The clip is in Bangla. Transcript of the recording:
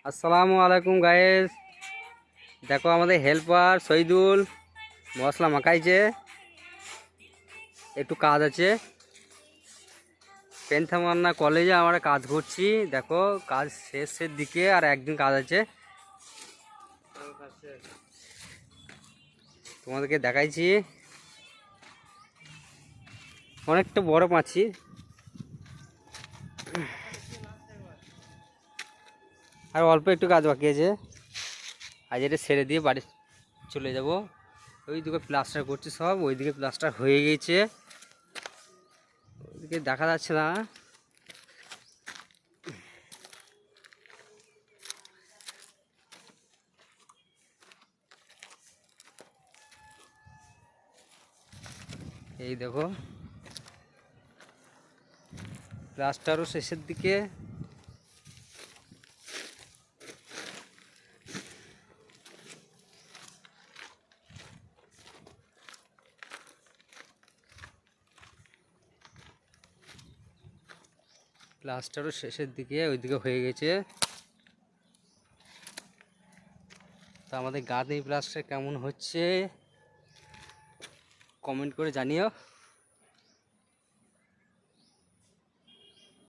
আসসালামু আলাইকুম গাইস। দেখো আমাদের হেল্পার শহীদুল মশলা মাখাইছে, একটু কাজ আছে। পেন্থামান্না কলেজে আমরা কাজ করছি। দেখো কাজ শেষের দিকে আর একদিন কাজ আছে, তোমাদেরকে দেখাইছি। অনেকটা বড় পাচ্ছি, আর অল্প একটু কাজ বাকি আছে। আজ এটা ছেড়ে দিয়ে বাড়ি চলে যাব। ওইদিকে প্লাস্টার করছি, সব ওইদিকে প্লাস্টার হয়ে গেছে, ওইদিকে দেখা যাচ্ছে না। এই দেখো প্লাস্টারও শেষের দিকে। প্লাস্টারও শেষের দিকে, ওইদিকে হয়ে গেছে। তো আমাদের গাঁথনি প্লাস্টার কেমন হচ্ছে কমেন্ট করে জানিও।